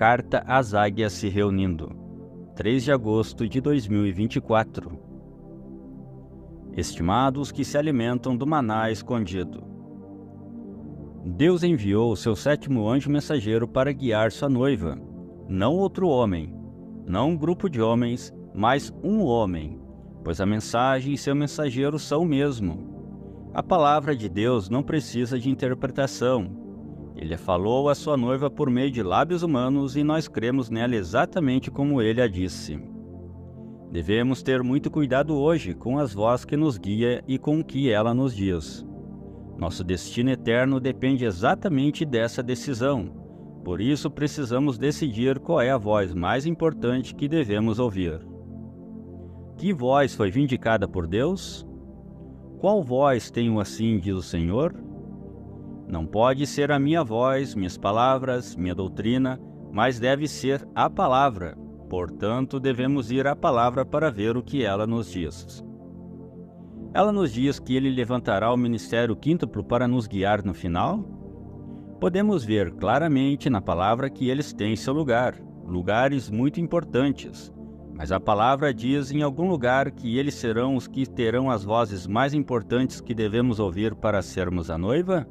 Carta às Águias se reunindo, 3 de agosto de 2024. Estimados que se alimentam do maná escondido. Deus enviou o seu 7º anjo mensageiro para guiar sua noiva, não outro homem, não um grupo de homens, mas um homem, pois a mensagem e seu mensageiro são o mesmo. A palavra de Deus não precisa de interpretação. Ele falou à sua noiva por meio de lábios humanos e nós cremos nela exatamente como ele a disse. Devemos ter muito cuidado hoje com as vozes que nos guia e com o que ela nos diz. Nosso destino eterno depende exatamente dessa decisão. Por isso precisamos decidir qual é a voz mais importante que devemos ouvir. Que voz foi vindicada por Deus? Qual voz tenho assim, diz o Senhor? Não pode ser a minha voz, minhas palavras, minha doutrina, mas deve ser a palavra. Portanto, devemos ir à palavra para ver o que ela nos diz. Ela nos diz que ele levantará o ministério quíntuplo para nos guiar no final? Podemos ver claramente na palavra que eles têm seu lugar, lugares muito importantes. Mas a palavra diz em algum lugar que eles serão os que terão as vozes mais importantes que devemos ouvir para sermos a noiva?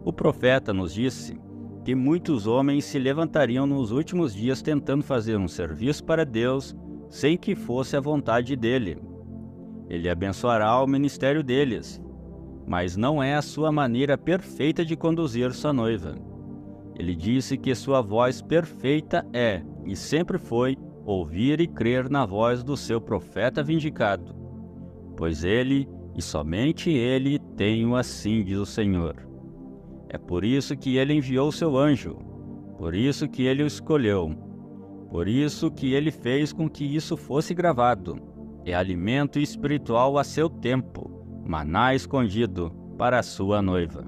O profeta nos disse que muitos homens se levantariam nos últimos dias tentando fazer um serviço para Deus sem que fosse a vontade dele. Ele abençoará o ministério deles, mas não é a sua maneira perfeita de conduzir sua noiva. Ele disse que sua voz perfeita é, e sempre foi, ouvir e crer na voz do seu profeta vindicado. Pois ele, e somente ele, tem-o assim, diz o Senhor. É por isso que ele enviou seu anjo, por isso que ele o escolheu, por isso que ele fez com que isso fosse gravado. É alimento espiritual a seu tempo, maná escondido para a sua noiva.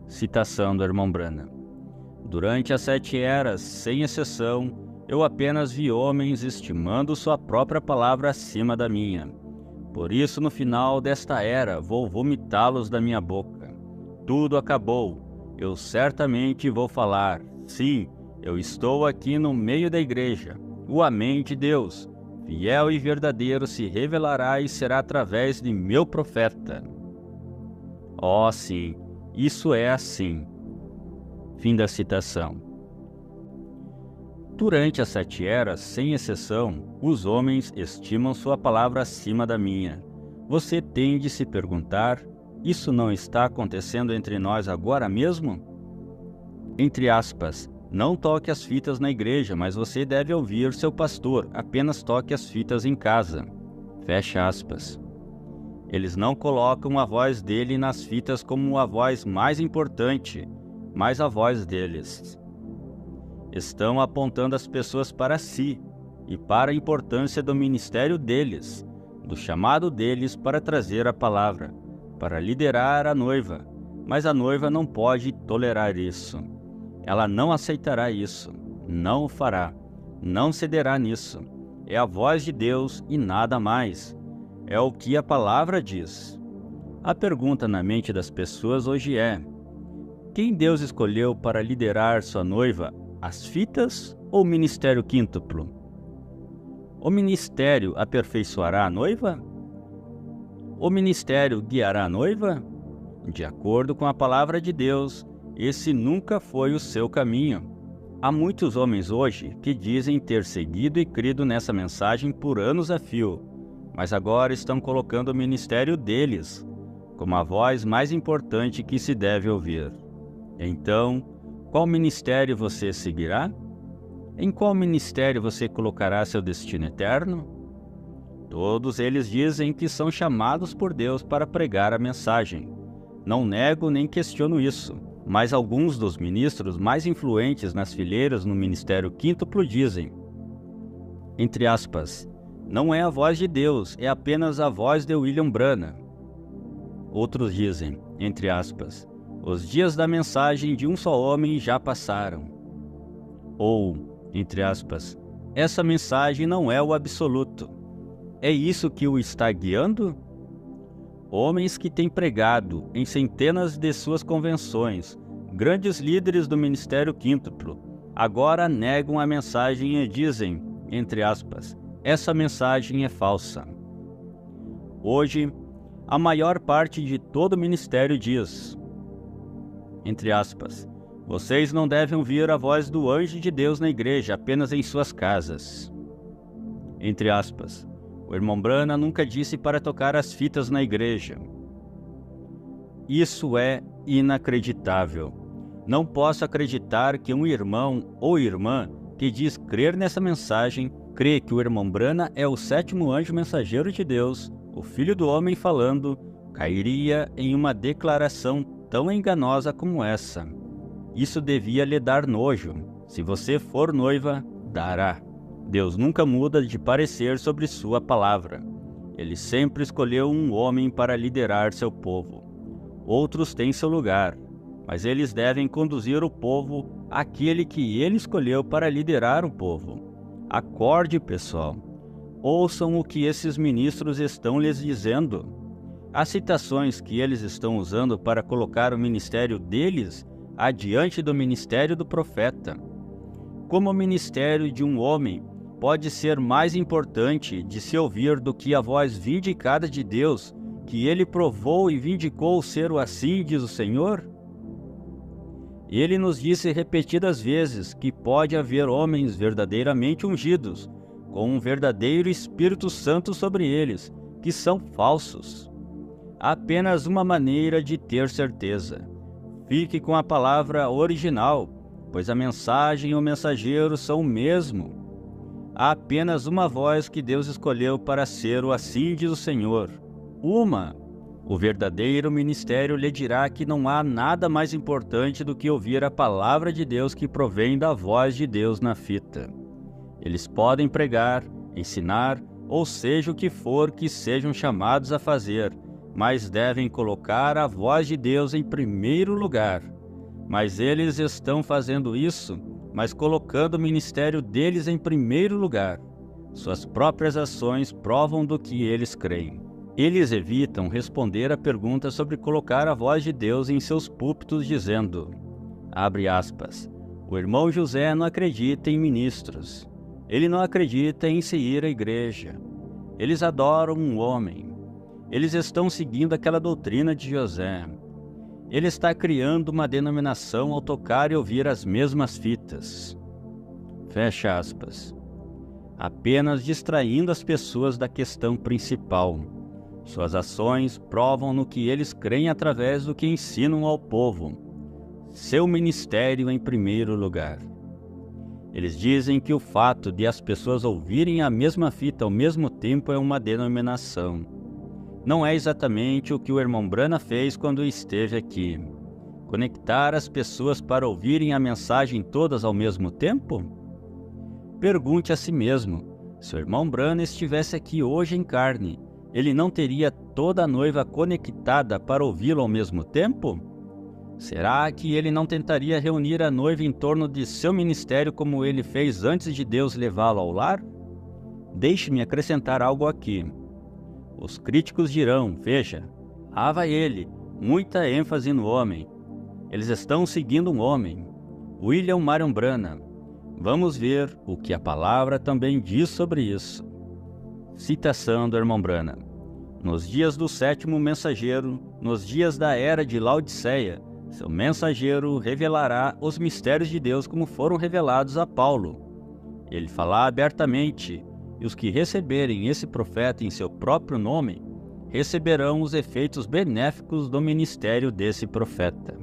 Citação do irmão Branham. Durante as 7 eras, sem exceção, eu apenas vi homens estimando sua própria palavra acima da minha. Por isso, no final desta era, vou vomitá-los da minha boca. Tudo acabou. Eu certamente vou falar. Sim, eu estou aqui no meio da igreja. O Amém de Deus, fiel e verdadeiro, se revelará e será através de meu profeta. Oh, sim, isso é assim. Fim da citação. Durante as 7 eras, sem exceção, os homens estimam sua palavra acima da minha. Você tem de se perguntar: isso não está acontecendo entre nós agora mesmo? Entre aspas, não toque as fitas na igreja, mas você deve ouvir seu pastor, apenas toque as fitas em casa. Fecha aspas. Eles não colocam a voz dele nas fitas como a voz mais importante, mas a voz deles. Estão apontando as pessoas para si e para a importância do ministério deles, do chamado deles para trazer a palavra, para liderar a noiva, mas a noiva não pode tolerar isso. Ela não aceitará isso, não o fará, não cederá nisso. É a voz de Deus e nada mais. É o que a palavra diz. A pergunta na mente das pessoas hoje é: quem Deus escolheu para liderar sua noiva, as fitas ou o ministério quíntuplo? O ministério aperfeiçoará a noiva? O ministério guiará a noiva? De acordo com a palavra de Deus, esse nunca foi o seu caminho. Há muitos homens hoje que dizem ter seguido e crido nessa mensagem por anos a fio, mas agora estão colocando o ministério deles como a voz mais importante que se deve ouvir. Então, qual ministério você seguirá? Em qual ministério você colocará seu destino eterno? Todos eles dizem que são chamados por Deus para pregar a mensagem. Não nego nem questiono isso, mas alguns dos ministros mais influentes nas fileiras no ministério quíntuplo dizem, entre aspas, não é a voz de Deus, é apenas a voz de William Branham. Outros dizem, entre aspas, os dias da mensagem de um só homem já passaram. Ou, entre aspas, essa mensagem não é o absoluto. É isso que o está guiando? Homens que têm pregado em centenas de suas convenções, Grandes líderes do ministério quíntuplo agora negam a mensagem e dizem, entre aspas, essa mensagem é falsa. Hoje, a maior parte de todo o ministério diz, entre aspas, vocês não devem ouvir a voz do anjo de Deus na igreja, apenas em suas casas. Entre aspas, o irmão Branham nunca disse para tocar as fitas na igreja. Isso é inacreditável. Não posso acreditar que um irmão ou irmã que diz crer nessa mensagem, crê que o irmão Branham é o 7º anjo mensageiro de Deus, o Filho do Homem falando, cairia em uma declaração tão enganosa como essa. Isso devia lhe dar nojo. Se você for noiva, dará. Deus nunca muda de parecer sobre sua palavra. Ele sempre escolheu um homem para liderar seu povo. Outros têm seu lugar, mas eles devem conduzir o povo àquele que ele escolheu para liderar o povo. Acorde, pessoal. Ouçam o que esses ministros estão lhes dizendo. As citações que eles estão usando para colocar o ministério deles adiante do ministério do profeta. Como o ministério de um homem pode ser mais importante de se ouvir do que a voz vindicada de Deus, que ele provou e vindicou ser o assim, diz o Senhor? Ele nos disse repetidas vezes que pode haver homens verdadeiramente ungidos, com um verdadeiro Espírito Santo sobre eles, que são falsos. Há apenas uma maneira de ter certeza. Fique com a palavra original, pois a mensagem e o mensageiro são o mesmo. Há apenas uma voz que Deus escolheu para ser o assim, diz o Senhor. Uma. O verdadeiro ministério lhe dirá que não há nada mais importante do que ouvir a palavra de Deus que provém da voz de Deus na fita. Eles podem pregar, ensinar, ou seja o que for que sejam chamados a fazer, mas devem colocar a voz de Deus em primeiro lugar. Mas eles estão fazendo isso, mas colocando o ministério deles em primeiro lugar. Suas próprias ações provam do que eles creem. Eles evitam responder a pergunta sobre colocar a voz de Deus em seus púlpitos dizendo, abre aspas, o irmão José não acredita em ministros. Ele não acredita em se ir à igreja. Eles adoram um homem. Eles estão seguindo aquela doutrina de José. Ele está criando uma denominação ao tocar e ouvir as mesmas fitas. Fecha aspas. Apenas distraindo as pessoas da questão principal. Suas ações provam no que eles creem através do que ensinam ao povo. Seu ministério em primeiro lugar. Eles dizem que o fato de as pessoas ouvirem a mesma fita ao mesmo tempo é uma denominação. Não é exatamente o que o irmão Branham fez quando esteve aqui. Conectar as pessoas para ouvirem a mensagem todas ao mesmo tempo? Pergunte a si mesmo, se o irmão Branham estivesse aqui hoje em carne, ele não teria toda a noiva conectada para ouvi-lo ao mesmo tempo? Será que ele não tentaria reunir a noiva em torno de seu ministério como ele fez antes de Deus levá-lo ao lar? Deixe-me acrescentar algo aqui. Os críticos dirão, veja, lá vai ele, muita ênfase no homem. Eles estão seguindo um homem, William Marion Branham. Vamos ver o que a palavra também diz sobre isso. Citação do irmão Branham. Nos dias do 7º mensageiro, nos dias da era de Laodiceia, seu mensageiro revelará os mistérios de Deus como foram revelados a Paulo. Ele falará abertamente, e os que receberem esse profeta em seu próprio nome, receberão os efeitos benéficos do ministério desse profeta.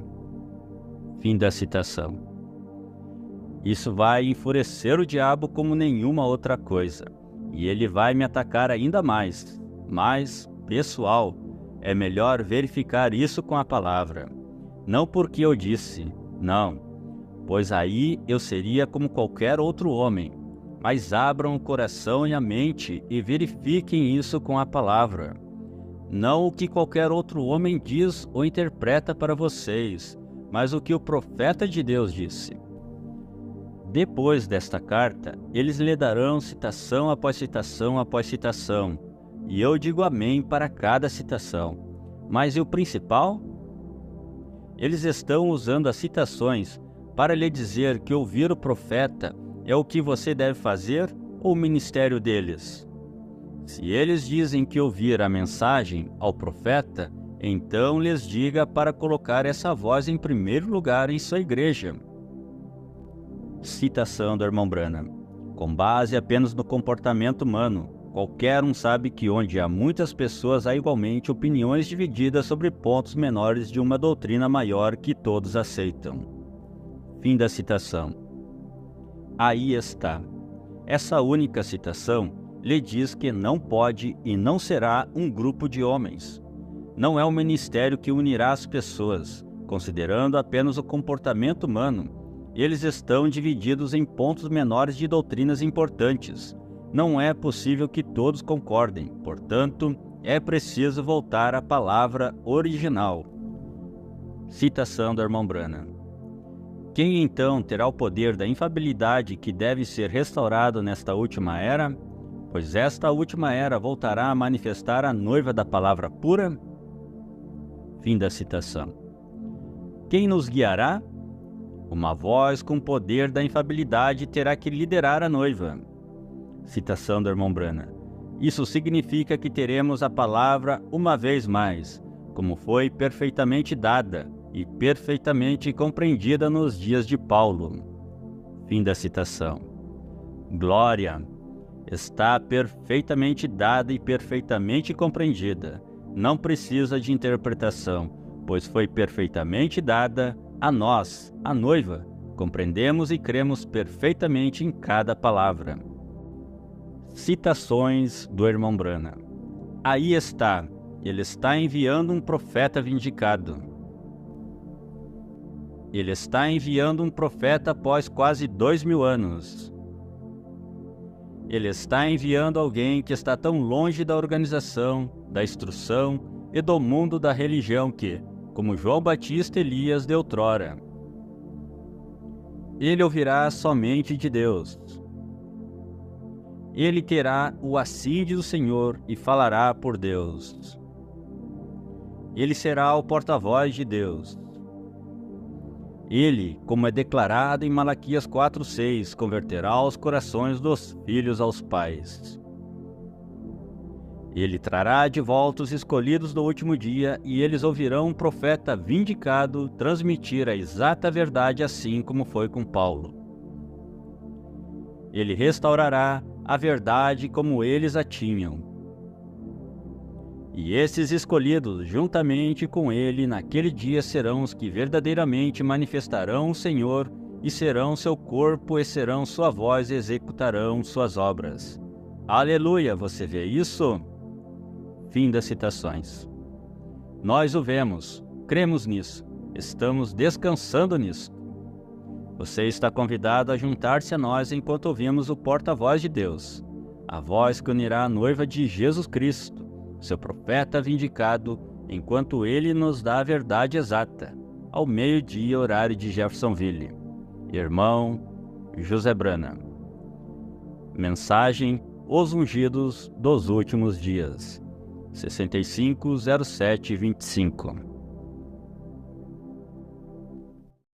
Fim da citação. Isso vai enfurecer o diabo como nenhuma outra coisa, e ele vai me atacar ainda mais. Mas, pessoal, é melhor verificar isso com a palavra. Não porque eu disse, não, pois aí eu seria como qualquer outro homem. Mas abram o coração e a mente e verifiquem isso com a palavra. Não o que qualquer outro homem diz ou interpreta para vocês, mas o que o profeta de Deus disse. Depois desta carta, eles lhe darão citação após citação após citação, e eu digo amém para cada citação. Mas e o principal? Eles estão usando as citações para lhe dizer que ouvir o profeta é o que você deve fazer ou o ministério deles? Se eles dizem que ouvir a mensagem ao profeta, então lhes diga para colocar essa voz em primeiro lugar em sua igreja. Citação do irmão Branham. Com base apenas no comportamento humano, qualquer um sabe que onde há muitas pessoas há igualmente opiniões divididas sobre pontos menores de uma doutrina maior que todos aceitam. Fim da citação. Aí está. Essa única citação lhe diz que não pode e não será um grupo de homens. Não é um ministério que unirá as pessoas, considerando apenas o comportamento humano. Eles estão divididos em pontos menores de doutrinas importantes. Não é possível que todos concordem, portanto, é preciso voltar à palavra original. Citação do irmão Branham. Quem então terá o poder da infalibilidade que deve ser restaurado nesta última era? Pois esta última era voltará a manifestar a noiva da palavra pura? Fim da citação. Quem nos guiará? Uma voz com poder da infalibilidade terá que liderar a noiva. Citação do irmão Branham. Isso significa que teremos a palavra uma vez mais, como foi perfeitamente dada e perfeitamente compreendida nos dias de Paulo. Fim da citação. Glória! Está perfeitamente dada e perfeitamente compreendida. Não precisa de interpretação, pois foi perfeitamente dada a nós, a noiva. Compreendemos e cremos perfeitamente em cada palavra. Citações do irmão Branham. Aí está, ele está enviando um profeta vindicado. Ele está enviando um profeta após quase 2000 anos. Ele está enviando alguém que está tão longe da organização, da instrução e do mundo da religião que, como João Batista Elias de outrora, ele ouvirá somente de Deus. Ele terá o assídio do Senhor e falará por Deus. Ele será o porta-voz de Deus. Ele, como é declarado em Malaquias 4:6, converterá os corações dos filhos aos pais. Ele trará de volta os escolhidos do último dia, e eles ouvirão um profeta vindicado transmitir a exata verdade, assim como foi com Paulo. Ele restaurará a verdade como eles a tinham. E esses escolhidos, juntamente com ele, naquele dia serão os que verdadeiramente manifestarão o Senhor, e serão seu corpo, e serão sua voz, e executarão suas obras. Aleluia! Você vê isso? Fim das citações. Nós o vemos, cremos nisso, estamos descansando nisso. Você está convidado a juntar-se a nós enquanto ouvimos o porta-voz de Deus, a voz que unirá a noiva de Jesus Cristo, seu profeta vindicado, enquanto ele nos dá a verdade exata, ao meio-dia, horário de Jeffersonville. Irmão José Branham. Mensagem: Os ungidos dos últimos dias. 650725